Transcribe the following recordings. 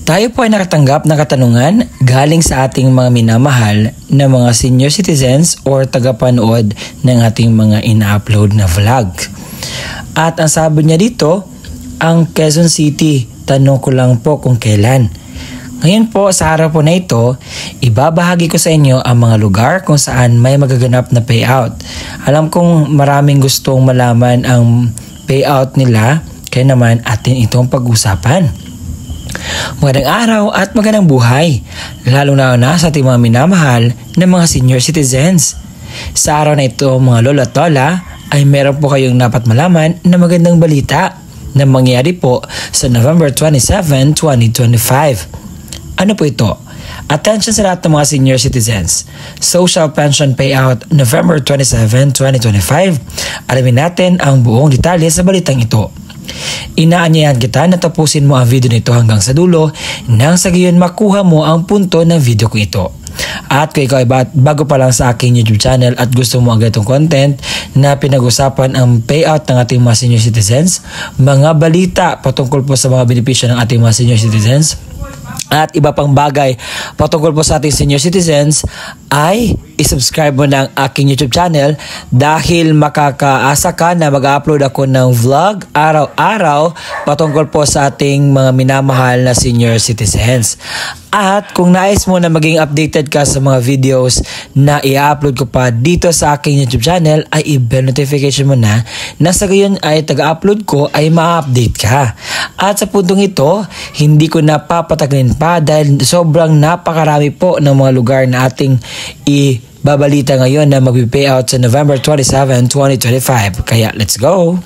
Tayo po ay nakatanggap ng katanungan galing sa ating mga minamahal na mga senior citizens or tagapanood ng ating mga ina-upload na vlog. At ang sabi niya dito, ang Quezon City, tanong ko lang po kung kailan. Ngayon po sa araw po na ito, ibabahagi ko sa inyo ang mga lugar kung saan may magaganap na payout. Alam kong maraming gustong malaman ang payout nila, kaya naman atin itong pag-usapan. Magandang araw at magandang buhay, lalo na sa ating mga minamahal na mga senior citizens. Sa araw na ito mga lolo at lola ay meron po kayong dapat malaman na magandang balita na mangyari po sa November 27, 2025. Ano po ito? Attention sa lahat ng mga senior citizens. Social Pension Payout November 27, 2025. Alamin natin ang buong detalye sa balitang ito. Inaanyayahan kita na tapusin mo ang video nito hanggang sa dulo nang sa gayon makuha mo ang punto ng video ko ito. At kung ikaw ay bago pa lang sa aking YouTube channel at gusto mo ang ganitong content na pinag-usapan ang payout ng ating mga senior citizens, mga balita patungkol po sa mga benepisyo ng ating mga senior citizens, at iba pang bagay patungkol po sa ating senior citizens, ay isubscribe mo ng aking YouTube channel dahil makakaasa ka na mag-upload ako ng vlog araw-araw patungkol po sa ating mga minamahal na senior citizens. At kung nais mo na maging updated ka sa mga videos na i-upload ko pa dito sa aking YouTube channel, ay i-bell notification mo na sa gayon ay taga-upload ko ay ma-update ka. At sa puntong ito, hindi ko na papatagalin pa dahil sobrang napakarami po ng mga lugar na ating ibabalita ngayon na mag-payout sa November 27, 2025. Kaya let's go!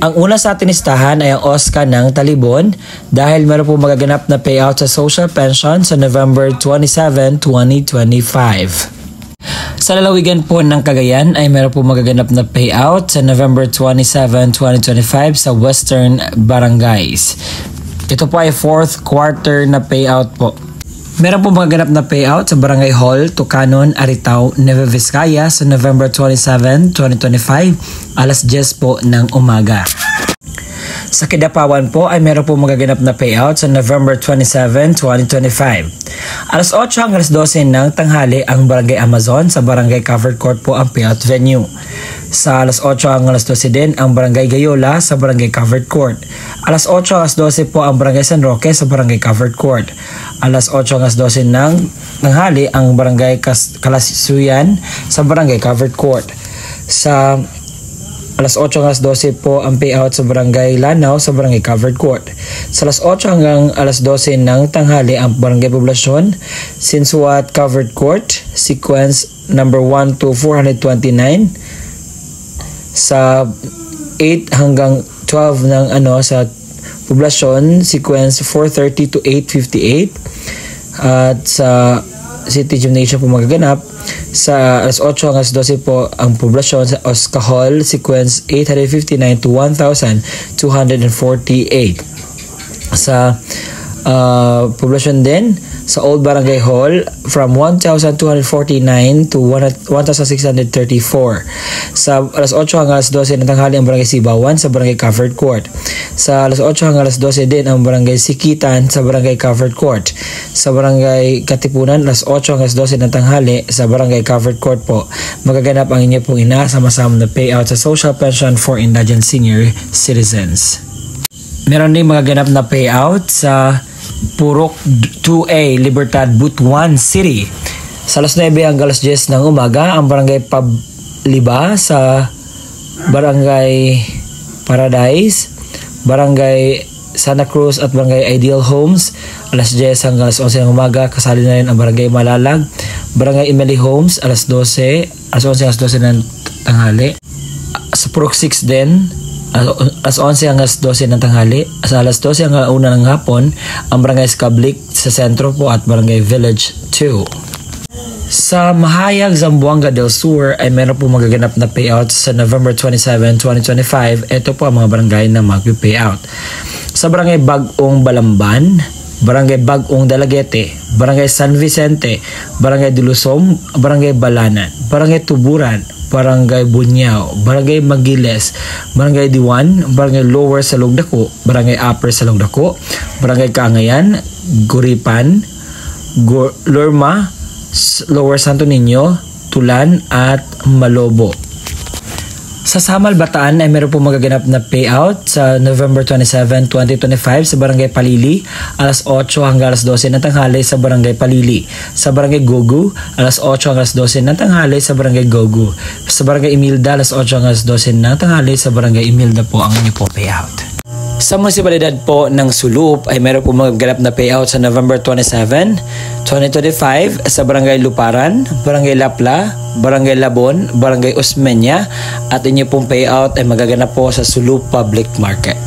Ang una sa ating listahan ay ang Oscar ng Talibon dahil meron po magaganap na payout sa social pension sa November 27, 2025. Sa lalawigan po ng Cagayan ay meron po magaganap na payout sa November 27, 2025 sa Western Barangays. Ito po ay fourth quarter na payout po. Meron po magaganap na payout sa Barangay Hall, Tucanon, Aritao, Nueva Vizcaya sa November 27, 2025, alas 10 po ng umaga. Sa Kidapawan po ay meron po magaganap na payout sa November 27, 2025. Alas 8 hanggang alas 12 ng tanghali ang Barangay Amazon sa Barangay Covered Court po ang payout venue. Sa alas 8 hanggang alas 12 din ang Barangay Gayola sa Barangay Covered Court. Alas 8 hanggang alas 12 po ang Barangay San Roque sa Barangay Covered Court. Alas 8 hanggang alas 12 ng tanghali ang Barangay Kalasisuyan sa Barangay Covered Court. Sa alas 8 hanggang alas 12 po ang payout sa Barangay Lanao sa Barangay Covered Court. Sa alas 8 hanggang alas 12 ng tanghali ang Barangay Poblasyon, Sinsuat Covered Court, sequence number 1 to 429. Sa 8 hanggang 12 ng sa Poblasyon, sequence 430 to 858. At sa City Gymnasium po magaganap. Sa alas 8 hanggang alas 12 po ang Poblasyon sa Oscahol, sequence 859 to 1248. Sa Poblasyon din, sa Old Barangay Hall from 1,249 to 1,634. Sa alas 8 hanggang alas 12 ng tanghali ang Barangay Sibawan sa Barangay Covered Court. Sa alas 8 hanggang alas 12 din ang Barangay Sikitan sa Barangay Covered Court. Sa Barangay Katipunan, alas 8 hanggang alas 12 ng tanghali sa Barangay Covered Court po, magaganap ang inyo pong sama-sama na payout sa Social Pension for Indigent Senior Citizens. Meron din magaganap na payout sa Purok 2A, Libertad, Butuan City. Sa alas 9 hanggang alas 10 ng umaga, ang Barangay Pabliba sa Barangay Paradise, Barangay Santa Cruz at Barangay Ideal Homes. Alas 10 hanggang alas 11 ng umaga, kasali na rin ang Barangay Malalag, Barangay Emily Homes, alas 12, alas 11 hanggang alas 12 ng tanghali. Sa Purok 6 din, alas 11 hanggang alas 12 ng tanghali. Sa alas 12 hanggang 1 ng hapon, ang Barangay Scablik sa sentro po at Barangay Village 2. Sa Mahayag, Zamboanga del Sur ay meron po magaganap na payout sa November 27, 2025. Ito po ang mga barangay na mag-payout. Sa Barangay Bagong Balamban, Barangay Bagong Dalaguete, Barangay San Vicente, Barangay Dilusom, Barangay Balanan, Barangay Tuburan, Barangay Bunyao, Barangay Magiles, Barangay Diwan, Barangay Lower Salugdako, Barangay Upper Salugdako, Barangay Kaangayan, Guripan, Lorma, Lower Santo Niño, Tulan at Malobo. Sa Samal, Bataan ay meron po magaganap na payout sa November 27, 2025 sa Barangay Palili, alas 8 hanggang alas 12 ng tanghali sa Barangay Palili. Sa Barangay Gogu, alas 8 hanggang alas 12 ng tanghali sa Barangay Gogu. Sa Barangay Imilda, alas 8 hanggang alas 12 ng tanghali sa Barangay Imilda po ang inyo po payout. Sa munisipalidad po ng Sulup ay meron po magaganap na payout sa November 27, 2025 sa Barangay Luparan, Barangay Lapla, Barangay Labon, Barangay Osmeña at inyo pong payout ay magaganap po sa Sulup Public Market.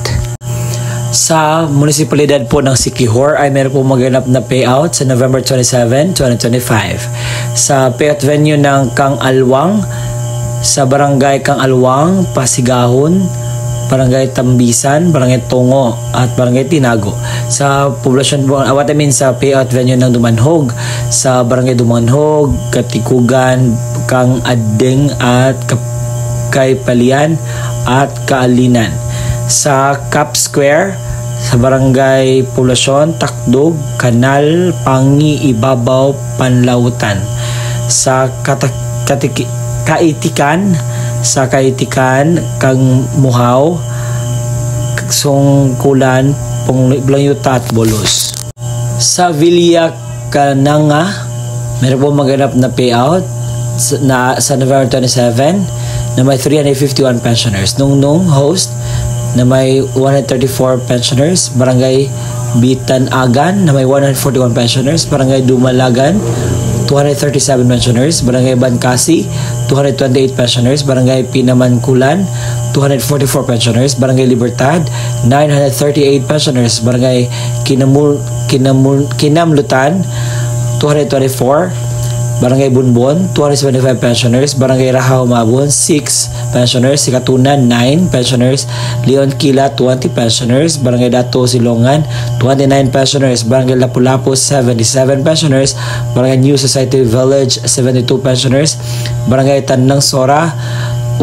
Sa munisipalidad po ng Siquijor ay meron po magaganap na payout sa November 27, 2025 sa payout venue ng Kang Alwang sa Barangay Kang Alwang, Pasigahon, Barangay Tambisan, Barangay Tongo at Barangay Tinago. Sa poblasyon po, sa payout venue ng Dumanhog, sa Barangay Dumanhog, Katikugan, Kang Adeng at Kaypalian at Kaalinan. Sa Cap Square, sa Barangay Poblasyon, Takdog, Kanal, Pangi, Ibabaw, Panlautan. Sa Kaitikan, Kang Muhaw, Songkulan, Blangyuta at Bolos. Sa Villa Cananga, meron po maganap na payout sa November 27 na may 351 pensioners. Nung host na may 134 pensioners. Barangay Bitanagan na may 141 pensioners. Barangay Dumalagan 237 pensioners, Barangay Bancasi 228 pensioners, Barangay Pinamankulan 244 pensioners, Barangay Libertad 938 pensioners, Barangay Kinamlutan 224, Barangay Bunbon 275 pensioners, Barangay Rahaw Mabon 6 pensioners, Sikatunan 9 pensioners, Leon Kila 20 pensioners, Barangay Dato Silongan 29 pensioners, Barangay Lapu-Lapu 77 pensioners, Barangay New Society Village 72 pensioners, Barangay Tanang Sora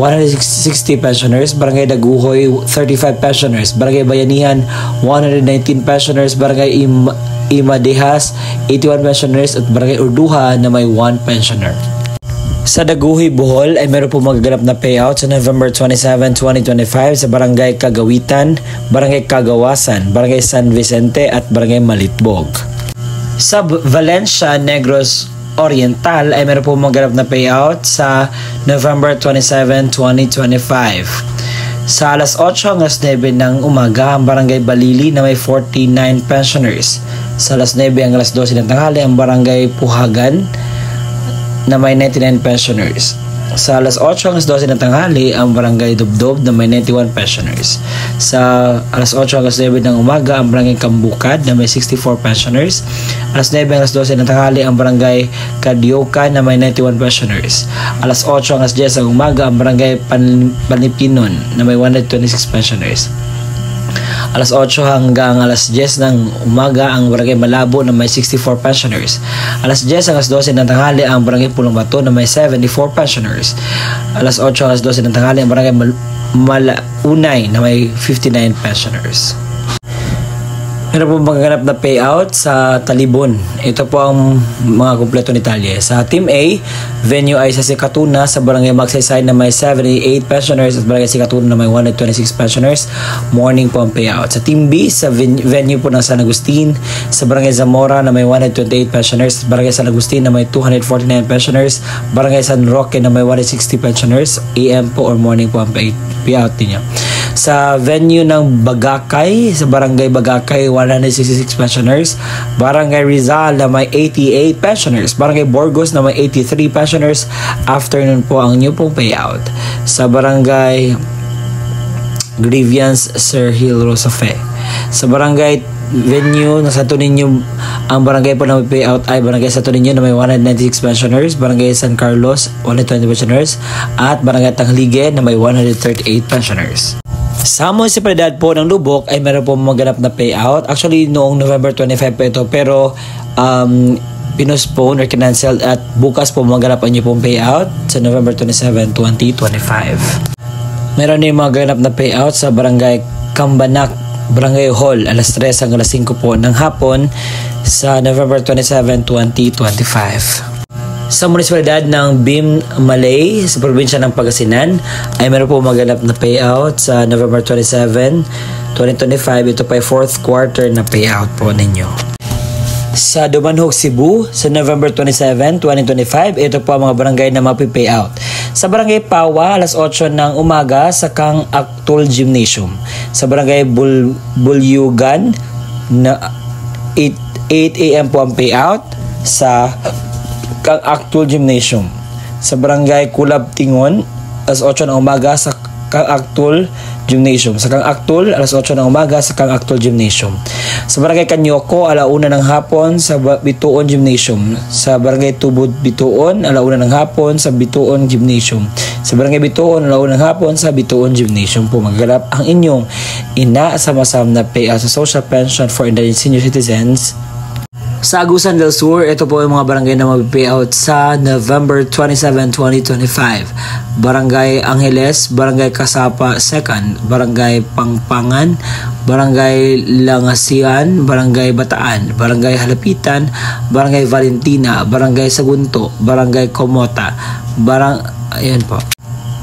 160 pensioners, Barangay Daguhoy 35 pensioners, Barangay Bayanihan 119 pensioners, Barangay Imadehas 81 pensioners at Barangay Urduha na may 1 pensioner. Sa Daguhoy, Bohol ay meron po magaganap na payout sa November 27, 2025 sa Barangay Kagawitan, Barangay Kagawasan, Barangay San Vicente at Barangay Malitbog. Sa Valencia, Negros Oriental ay meron po magaganap na payout sa November 27, 2025. Sa alas 8 hanggang 9 ng umaga, ang Barangay Balili na may 49 pensioners. Sa alas 9 hanggang alas 12 ng tanghali, ang Barangay Puhagan na may 99 pensioners. Sa alas 8 hanggang 12 ng tanghali, ang Barangay Dubdob na may 91 pensioners. Sa alas 8 hanggang 9 ng umaga, ang Barangay Kambukad na may 64 pensioners. Alas 9 hanggang 12 ng tanghali, ang Barangay Kadioka na may 91 pensioners. Alas 8 hanggang 10 ng umaga, ang Barangay Panipinon na may 126 pensioners. Alas 8 hanggang alas 10 ng umaga, ang Barangay Malabo na may 64 pensioners. Alas 10 hanggang 12 ng tanghali, ang Barangay Pulong Bato na may 74 pensioners. Alas 8 hanggang 12 ng tanghali, ang Barangay Malaunay na may 59 pensioners. Meron po magaganap na payout sa Talibon. Ito po ang mga kumpleto ni Talye. Sa Team A, venue ay sa Sikatuna sa Barangay Magsaysay na may 78 pensioners at Barangay Sikatuna na may 126 pensioners. Morning po ang payout. Sa Team B, sa venue po ng San Agustin sa Barangay Zamora na may 128 pensioners, Barangay San Agustin na may 249 pensioners, Barangay San Roque na may 160 pensioners. AM po or morning po ang payout niya. Sa venue ng Bagakay, sa Barangay Bagakay, 166 pensioners, Barangay Rizal na may 88 pensioners, Barangay Borgos na may 83 pensioners. Afternoon po ang new pong payout. Sa Barangay Grievance, Sir Hill Rosafe. Sa Barangay venue ng Santo Niño, ang barangay po na may payout ay Barangay Santo Niño na may 196 pensioners, Barangay San Carlos 120 pensioners at Barangay Tanglige na may 138 pensioners. Sa munisipalidad po ng Lubok ay meron po maganap na payout. Actually, noong November 25 po ito, pero pinospone or cancelled at bukas po maganap ang inyo pong payout sa November 27, 2025. Meron din maganap na payout sa Barangay Kambanak Barangay Hall, alas 3 hanggang alas 5 po ng hapon sa November 27, 2025. Sa munisipalidad ng Bim Malay sa probinsya ng Pangasinan ay meron po maganap na payout sa November 27, 2025. Ito pa ay 4th quarter na payout po ninyo. Sa Dumanhog, Cebu sa November 27, 2025, ito po ang mga barangay na mapipayout. Sa Barangay Pawa, alas 8 ng umaga sa Kang Aktul Gymnasium. Sa Barangay Bulyugan, na 8 a.m. po ang payout sa Kang Aktul Gymnasium. Sa Barangay Kulab Tingon, alas 8 ng umaga sa Kang Aktul Gymnasium. Sa Kang Aktul, alas 8 ng umaga sa Kang Aktul Gymnasium. Sa Barangay Kanyoko, alauna ng hapon sa Bituon Gymnasium. Sa Barangay Tubod Bituon, alauna ng hapon sa Bituon Gymnasium. Sa Barangay Bituon, alauna ng hapon sa Bituon Gymnasium po magaganap ang inyong inaasam-asam na payout sa Social Pension for Indigent Senior Citizens. Sa Agusan del Sur, ito po yung mga barangay na mag-payout sa November 27, 2025. Barangay Angeles, Barangay Kasapa 2nd, Barangay Pangpangan, Barangay Langasian, Barangay Bataan, Barangay Halapitan, Barangay Valentina, Barangay Sagunto, Barangay Comota, ayan po.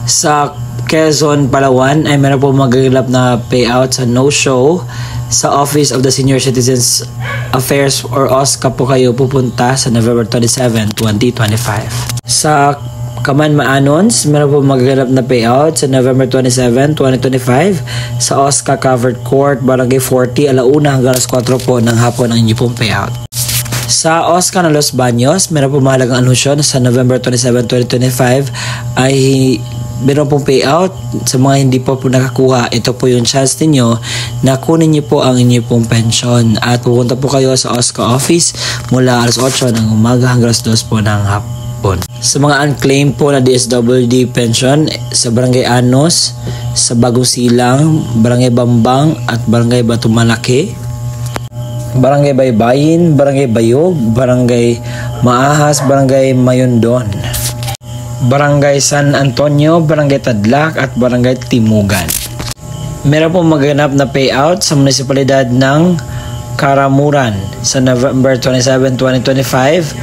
Sa Quezon, Palawan, ay meron po magaganap na payout sa no-show sa Office of the Senior Citizens Affairs or OSCA po kayo pupunta sa November 27, 2025. Sa Kaman Maanons, meron po magaganap na payout sa November 27, 2025 sa OSCA Covered Court, Barangay 40, alauna hanggang alas 4 po ng hapon ang inyong pong payout. Sa OSCA ng Los Baños, meron po mahalagang anunsyon sa November 27, 2025 ay meron pong payout sa mga hindi po nakakuha. Ito po yung chance ninyo na kunin niyo po ang inyong pong pension at pupunta po kayo sa OSCA office mula alas 8 ng umaga hanggang alas 2 po ng hapon. Sa mga unclaimed po na DSWD pension sa Barangay Anos, sa Bagong Silang, Barangay Bambang at Barangay Batumalaki, Barangay Baybayin, Barangay Bayog, Barangay Maahas, Barangay Mayondon, Barangay San Antonio, Barangay Tadlak at Barangay Timugan. Meron pong maganap na payout sa munisipalidad ng Karamuran sa November 27, 2025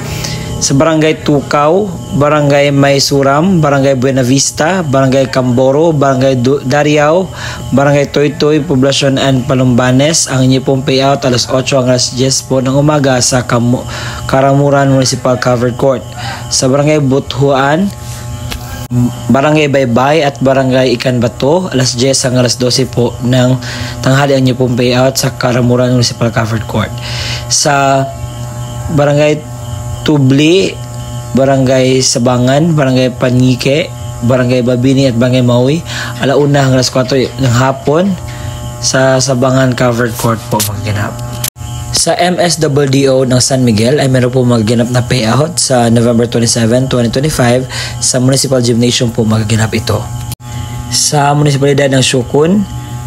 sa Barangay Tukaw, Barangay Maysuram, Barangay Buenavista, Barangay Camboro, Barangay Dariao, Barangay Toytoy, Poblacion and Palumbanes. Ang inyo pong payout alas 8 hanggang alas 10 po ng umaga sa Karamuran Municipal Covered Court. Sa Barangay Buthuan, Barangay Baybay at Barangay Ikanbato, alas 10 hanggang alas 12 po ng tanghali ang inyo pong payout sa Karamuran Municipal Covered Court. Sa Barangay Tubli, Barangay Sabangan, Barangay Panike, Barangay Babini at Barangay Maui, alauna hanggang alas 4 ng hapon sa Sabangan Covered Court po magaganap. Sa MSWDO ng San Miguel ay meron po magaganap na payout sa November 27, 2025 sa Municipal Gymnasium po magaganap ito. Sa munisipalidad ng Shukun,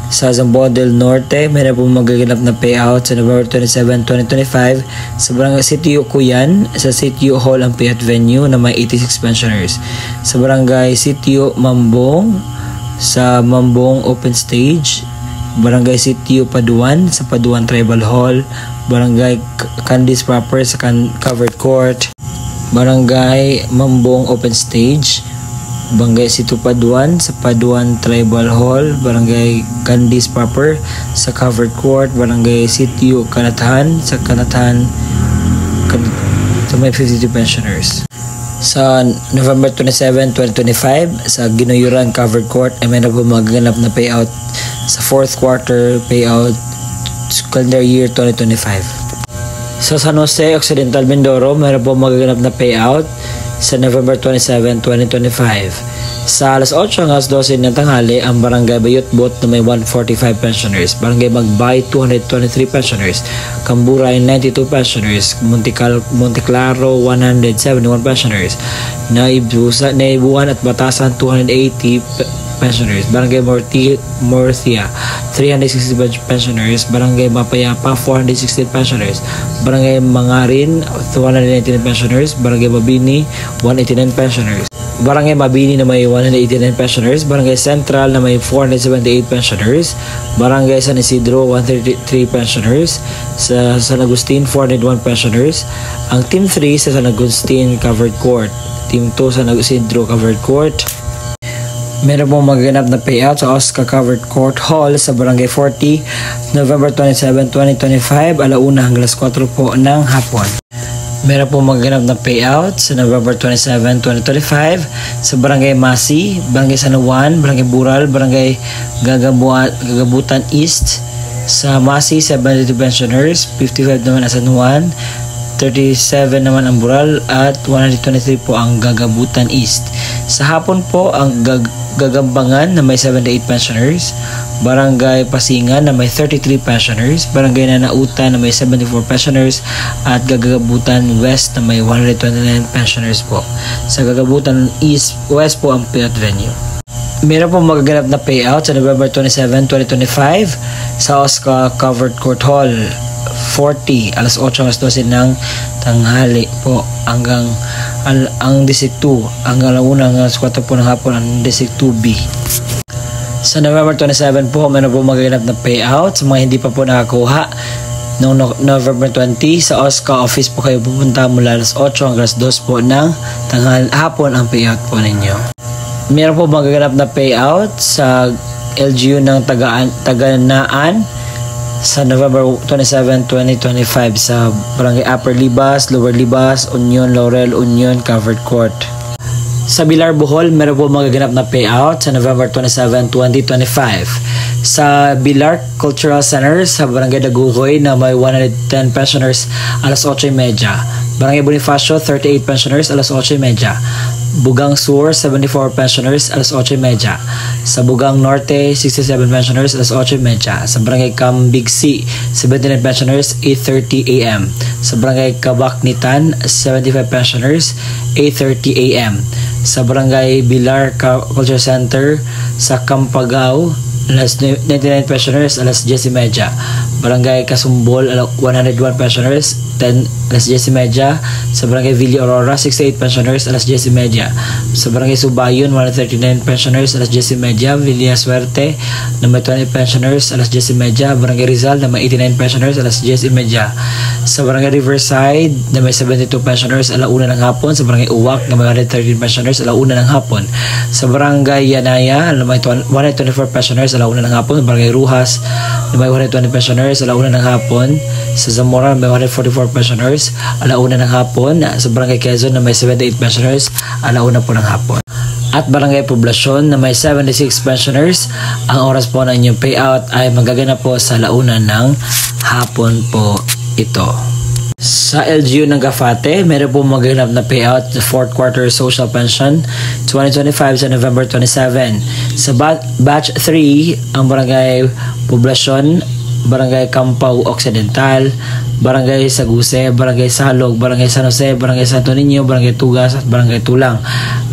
sa Zamboanga del Norte, meron po magaganap na payout sa November 27, 2025 sa Barangay Sitio Cuyan, sa Sitio Hall ang payout venue na may 86 pensioners. Sa Barangay Sitio Mambong, sa Mambong Open Stage, Barangay Sitio Paduan, sa Paduan Tribal Hall, Barangay Candice Proper sa Covered Court, Barangay Mambong Open Stage, Barangay Sitio Paduan sa Paduan Tribal Hall, Barangay Candice Proper sa Covered Court, Barangay Sitio Kanatahan sa Kanatahan sa may 52 pensioners. Sa November 27, 2025 sa Ginuyuran Covered Court ay may magaganap na payout sa 4th quarter payout calendar year 2025. Sa San Jose Occidental Mindoro, mayroon po magaganap na payout sa November 27, 2025. Sa alas 8 hanggang alas 12 ng tanghali, ang Barangay Bayutbot na may 145 pensioners, Barangay Magbay 223 pensioners, Camburay 92 pensioners, Monte Claro 171 pensioners, Naibuan at Batasan 280 pensioners, Barangay Morthia 360 pensioners, Barangay Mapayapa 416 pensioners, Barangay Mangarin 219 pensioners, Barangay Babini 189 pensioners. Barangay Mabini na may 189 pensioners, Barangay Central na may 478 pensioners, Barangay San Isidro 133 pensioners, sa San Agustin 401 pensioners, ang Team 3 sa San Agustin Covered Court, Team 2 sa San Isidro Covered Court. Meron pong magaganap na payout sa Oscar Covered Court Hall sa Barangay 40, November 27, 2025, alauna hanggang alas 4 po ng hapon. Meron pong magaganap na payout sa November 27, 2025 sa Barangay Masi, Barangay San Juan, Barangay Bural, Barangay Gagabutan East. Sa Masi, 72 pensioners, 55 naman ang San Juan, 37 naman ang Bural, at 123 po ang Gagabutan East. Sa hapon po, ang Gagambangan na may 78 pensioners, Barangay Pasingan na may 33 pensioners, Barangay Nanautan na may 74 pensioners, at Gagabutan West na may 129 pensioners po. Sa Gagabutan West po ang payout venue. Meron po magaganap na payout sa November 27, 2025 sa Oscar Covered Court Hall 40, alas 8 hanggang 12 ng tanghali po hanggang ang District 2 hanggang alauna hanggang 4 po ng hapon ang District 2B. Sa November 27 po, meron po magaganap na payout sa mga hindi pa po nakakuha. Noong November 20, sa Oscar office po kayo pupunta mula alas 8 hanggang alas 2 po ng hapon ang payout po ninyo. Meron po magaganap na payout sa LGU ng Taganaan sa November 27, 2025 sa Barangay Upper Libas, Lower Libas, Union, Laurel, Union, Covered Court. Sa Bilar, Bohol, meron po magaganap na payout sa November 27, 2025 sa Bilar Cultural Center sa Barangay Daguhoy na may 110 pensioners alas 8:30. Barangay Bonifacio, 38 pensioners alas 8:30. Bugang Sur, 74 pensioners alas 8:30. Sa Bugang Norte, 67 pensioners alas 8:30. Sa Barangay Cambigsi, 79 pensioners, 8:30 a.m. Sa Barangay Kabaknitan, 75 pensioners, 8:30 a.m. Sa Barangay Bilar Culture Center sa Campagao, alas 99 pensioners alas 10:30. Barangay Kasumbol, 101 pensioners, alas 10:30. Sa Barangay Villa Aurora, 68 pensioners, alas 10:30. Sa Barangay Subayon, 139 pensioners, alas 10:30. Villa Suerte na may 20 pensioners, alas 10:30. Barangay Rizal na may 89 pensioners, alas 10:30. Sa Barangay Riverside na may 72 pensioners, alauna ng hapon. Sa Barangay Uwak na may 113 pensioners, alauna ng hapon. Sa Barangay Yanaya na may 124 pensioners, alauna ng hapon. Sa Barangay Ruhas na may 120 pensioners, alauna ng hapon. Sa Zamora may 144 pensioners, alauna ng hapon. Sa Barangay Quezon na may 78 pensioners, alauna po ng hapon. At Barangay Poblacion na may 76 pensioners, ang oras po ng inyong payout ay magaganap po sa alauna ng hapon po ito. Sa LGU ng Gafate, meron po magaganap na payout sa 4th quarter social pension 2025 sa November 27. Sa batch 3, ang Barangay Poblacion, Barangay Campau Occidental, Barangay Saguse, Barangay Salog, Barangay San Jose, Barangay Santo Niño, Barangay Tugas at Barangay Tulang.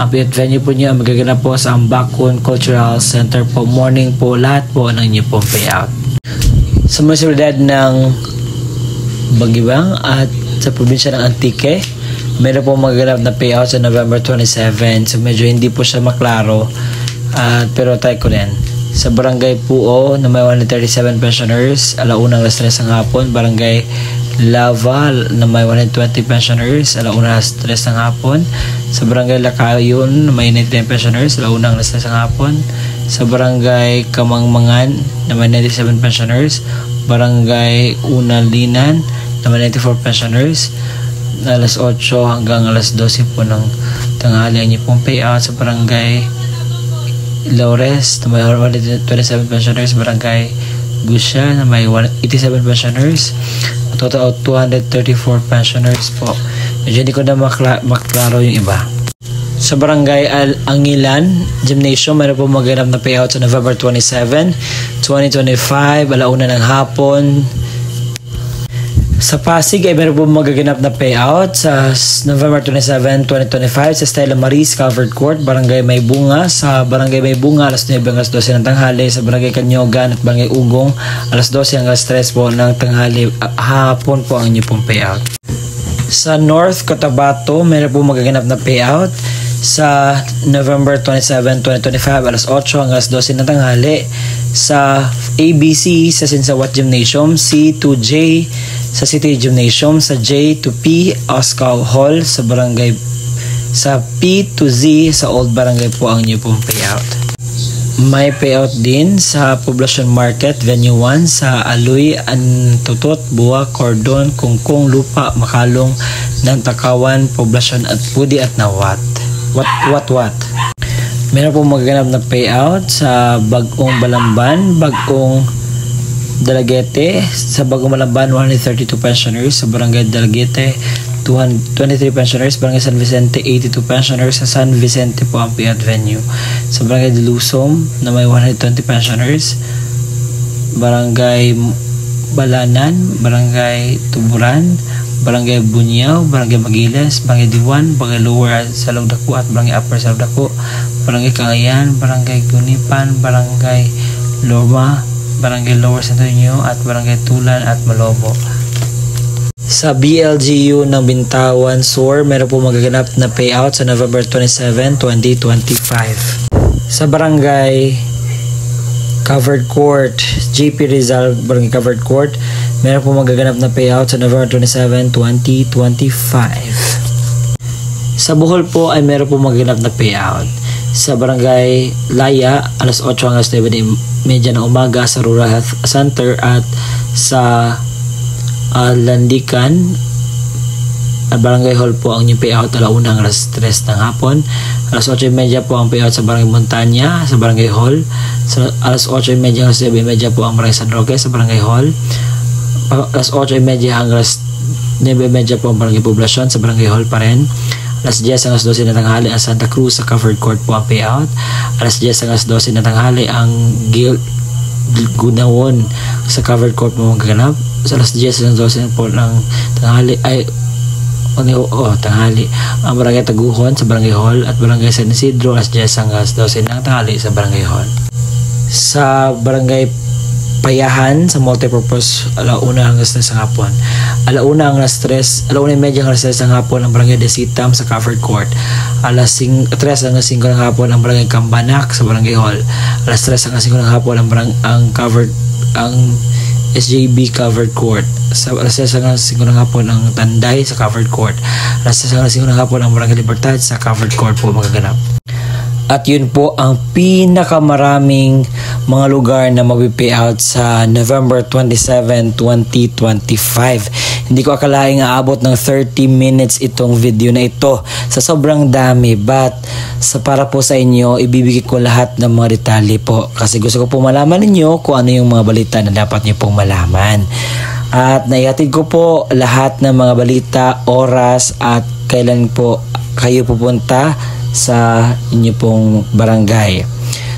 Ang payout venue po niyo magaganap po sa Ambakun Cultural Center po. Morning po lahat po ng inyo pong payout. Sa munisipalidad ng Bagibang at sa probinsya ng Antique, meron po magaganap na payout sa November 27. So medyo hindi po siya maklaro, pero try ko rin. Sa Barangay Puo na may 137 pensioners, alaunang alas 3 ng hapon. Barangay Lava na may 120 pensioners, alaunang alas 3 ng hapon. Sa Barangay Lakayon na may 99 pensioners, alaunang alas 3 ng hapon. Sa Barangay Kamangmangan na may 97 pensioners, Barangay Unalinan na may 94 pensioners, alas 8 hanggang alas 12 po ng tanghali ang pong payout. Sa Barangay Laures na may 127 pensioners, Barangay Gusya na may 87 pensioners, a total of 234 pensioners po. Medyo hindi ko na maklaro yung iba. Sa Barangay Angilan Gymnasium, mayroon po magaganap na payout sa November 27, 2025, alauna ng hapon. Sa Pasig ay meron po magaganap na payout sa November 27, 2025 sa Stella Maris Covered Court, Barangay May Bunga. Sa Barangay May Bunga, alas 9 hanggang alas 12 ng tanghali. Sa Barangay Kanyogan at Barangay Ugong, alas 12 hanggang alas 3 po ng tanghali. Hapon po ang inyo pong payout. Sa North Cotabato, meron po magaganap na payout sa November 27, 2025 alas 8 hanggang alas 12 ng tanghali sa ABC sa Sinsawat Gymnasium, C2J sa City Gymnasium, sa J to P Oscar Hall sa Barangay, sa P to Z sa Old Barangay po ang inyo pong payout. May payout din sa Poblacion Market, Venue 1 sa Aloy, Antutot, Buwa, Cordon, Kungkong, Lupa, Makalong, Nantakawan, Poblacion at Pudi at Nawat. What? Meron po magaganap na payout sa Bagong Balamban, Bagong Dalagete. Sa Bagong Balamban, 132 pensioners. Sa Barangay Dalagete, 23 pensioners. Barangay San Vicente, 82 pensioners. Sa San Vicente po ang payout venue. Sa Barangay Dilusom na may 120 pensioners. Barangay Balanan, Barangay Tuburan, Barangay Bunyaw, Barangay Magiles, Barangay Diwan, Barangay Lower sa Lugdako at Barangay Upper sa Lugdako, Barangay Cagayan, Barangay Gunipan, Barangay Loma, Barangay Lower Santo Niño at Barangay Tulan at Malobo. Sa BLGU ng Bintawan Sur, meron po magaganap na payout sa November 27, 2025. Sa Barangay Covered Court, JP Rizal, Barangay Covered Court, meron po magaganap na payout sa November 27, 2025. Sa Bohol po ay meron po magaganap na payout. Sa Barangay Laya, alas 8 hanggang 7:30 ng umaga sa Rural Health Center at sa Landican Barangay Hall po ang inyong payout alauna hanggang alas 3 ng hapon. Alas 8:30 po ang payout sa Barangay Montanya sa Barangay Hall. Sa alas 8:30 hanggang 9:30 po ang Barangay San Roque sa Barangay Hall. Alas 8:30 hanggang alas 9:30 po ang Barangay Poblacion sa Barangay Hall pa rin. Alas 10 hanggang 12 na tanghali ang Santa Cruz sa Covered Court po ang payout. Alas 10 hanggang 12 na tanghali ang Gunawon sa Covered Court po magaganap. Sa alas 10 hanggang 12 po ng tanghali ay tanghali ang Barangay Taguhon sa Barangay Hall at Barangay San Isidro alas 10 hanggang 12 ng tanghali sa Barangay Hall. Sa Barangay Payahan sa Multipurpose alauna hanggang 3 ng hapon. Alauna hanggang 3, alauna medya hanggang 3 ng hapon ang Barangay Desitam sa Covered Court. Alas 3 hanggang 5 ng hapon ang Barangay Kambanak sa Barangay Hall. Alas 3 hanggang 5 ng hapon ang SJB Covered Court. Sa alas 6 hanggang 5 ng hapon ang Tanday sa Covered Court. Alas 6 hanggang 5 ng hapon ang Barangay Libertad sa Covered Court po magaganap. At yun po ang pinakamaraming mga lugar na mapipayout sa November 27, 2025. Hindi ko akalaing aabot ng 30 minutes itong video na ito sa sobrang dami. But para po sa inyo, ibibigay ko lahat ng mga detalye po. Kasi gusto ko po malaman ninyo kung ano yung mga balita na dapat nyo pong malaman. At naihatid ko po lahat ng mga balita, oras at kailan po kayo pupunta sa inyo pong barangay.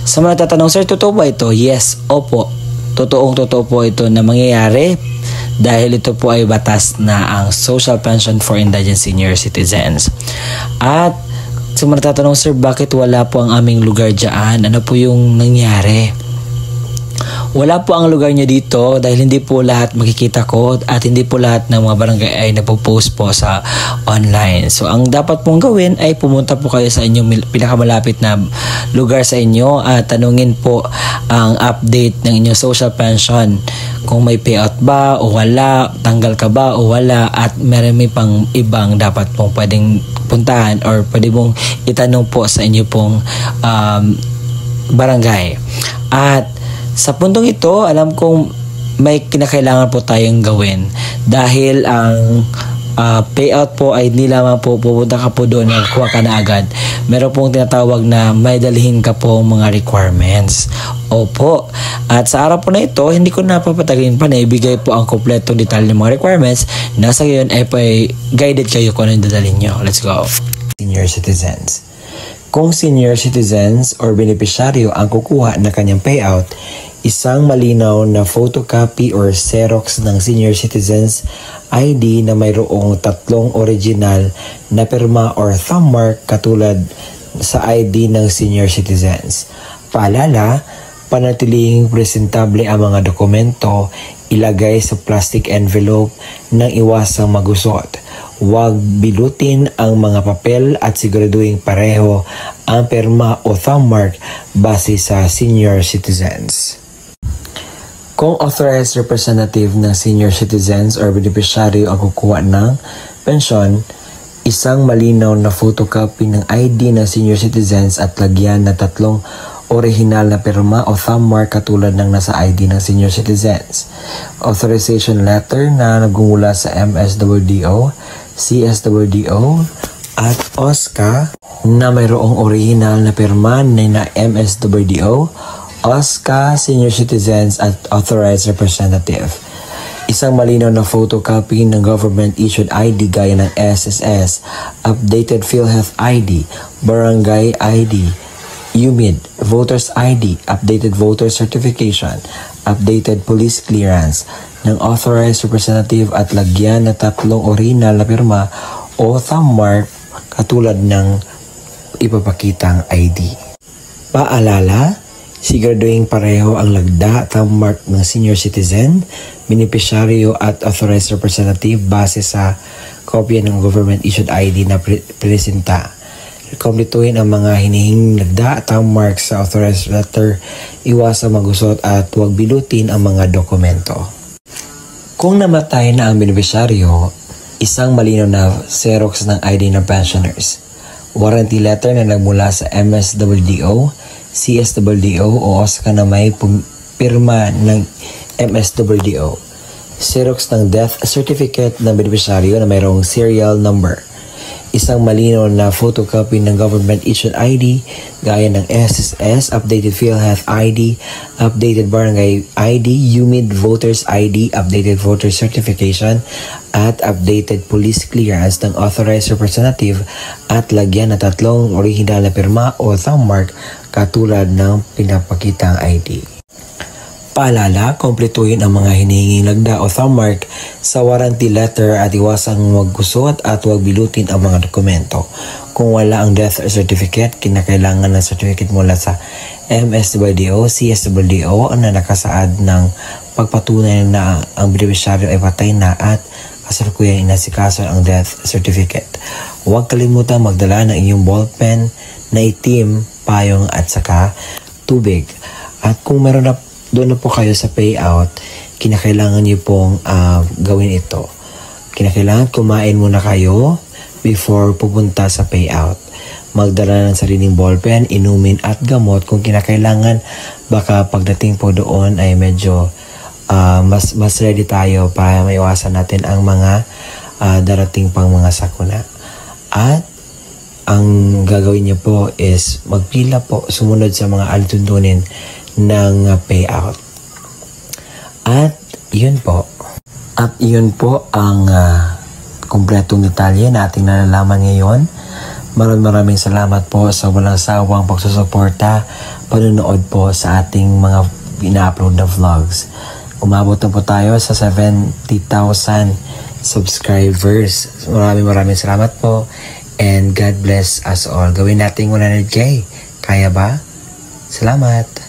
Sa mga tatanong, sir, totoo ba ito? Yes, opo. Totoo po ito na mangyayari dahil ito po ay batas na ang Social Pension for Indigent Senior Citizens. At sa mga tatanong, sir, bakit wala po ang aming lugar dyan? Ano po yung nangyari? Wala po ang lugar nyo dito dahil hindi po lahat makikita ko at hindi po lahat ng mga barangay ay napopost po sa online. So, ang dapat pong gawin ay pumunta po kayo sa inyong pinakamalapit na lugar sa inyo at tanungin po ang update ng inyong social pension. Kung may payout ba o wala, tanggal ka ba o wala, at may pang ibang dapat pong pwedeng puntahan or pwede mong itanong po sa inyo pong barangay. At sa puntong ito, alam kong may kinakailangan po tayong gawin dahil ang payout po ay hindi lamang po pupunta ka po doon at kuha ka na agad. Meron pong tinatawag na may dalhin ka po mga requirements. Opo. At sa araw po na ito, hindi ko napapatagalin pa na ibigay po ang kompletong detalye ng mga requirements. Nasa ngayon ay guided kayo kung ano yung dadalhin nyo. Let's go. Senior citizens. Kung senior citizens or beneficiaryo ang kukuha ng kanyang payout, isang malinaw na photocopy or Xerox ng senior citizens ID na mayroong 3 original na pirma or thumb mark katulad sa ID ng senior citizens. Paalala, panatiling presentable ang mga dokumento, ilagay sa plastic envelope nang iwasang magusot. Huwag bilutin ang mga papel at siguraduhin pareho ang pirma o thumb mark base sa senior citizens. Kung authorized representative ng senior citizens or beneficiary ang kukuha ng pensyon, isang malinaw na photocopy ng ID ng senior citizens at lagyan na 3 orihinal na pirma o thumb mark katulad ng nasa ID ng senior citizens. Authorization letter na nagmumula sa MSWDO, CSWDO at OSCA na mayroong orihinal na pirma na MSWDO, OSCA, senior citizens at authorized representative. Isang malinaw na photocopy ng government-issued ID gaya ng SSS, updated PhilHealth ID, Barangay ID, UMID, Voters ID, updated voter certification, updated police clearance ng authorized representative at lagyan na 3 original na pirma o thumb mark katulad ng ipapakitang ID. Paalala, siguraduhin pareho ang lagda thumb mark ng senior citizen, beneficiaryo at authorized representative base sa kopya ng government-issued ID na presenta. Kumpletuhin ang mga hinihinging lagda, thumb mark sa authorized letter, iwasang magusot at huwag bilutin ang mga dokumento. Kung namatay na ang beneficiaryo, isang malinaw na xerox ng ID ng pensioners, warranty letter na nagmula sa MSWDO, CSWDO o OSCA na may pirma ng MSWDO, xerox ng death certificate ng beneficiaryo na mayroong serial number, isang malinaw na photocopy ng government-issued ID gaya ng SSS, updated PhilHealth ID, updated Barangay ID, UMID Voters ID, updated voter certification, at updated police clearance ng authorized representative at lagyan na 3 original na pirma o thumb mark katulad ng pinapakitang ID. Paalala, kumpletuhin ang mga hinihinging lagda o thumb mark sa warranty letter at iwasang maggusot at huwag bilutin ang mga dokumento. Kung wala ang death certificate, kinakailangan ng certificate mula sa MSWDO, CSWDO na nakasaad ng pagpatunay na ang beneficiaryo ay patay na at kasalukuyang inasikaso ang death certificate. Huwag kalimutan magdala ng inyong ballpen na itim, payong at saka tubig. At kung meron na doon na po kayo sa payout, kinakailangan niyo pong gawin ito. Kinakailangan kumain muna kayo before pupunta sa payout. Magdala ng sariling ballpen, inumin at gamot kung kinakailangan. Baka pagdating po doon ay medyo mas ready tayo para maiwasan natin ang mga darating pang mga sakuna. At ang gagawin niyo po is magpila po, sumunod sa mga alituntunin ng payout. At yun po. At yun po ang kumpletong detalye na ating nalalaman ngayon. Maraming salamat po sa walang sawang pagsusuporta, panonood po sa ating mga ina-upload na vlogs. Umabot na po tayo sa 70,000 subscribers. Maraming salamat po and God bless us all. Gawin natin 100K. Kaya ba? Salamat!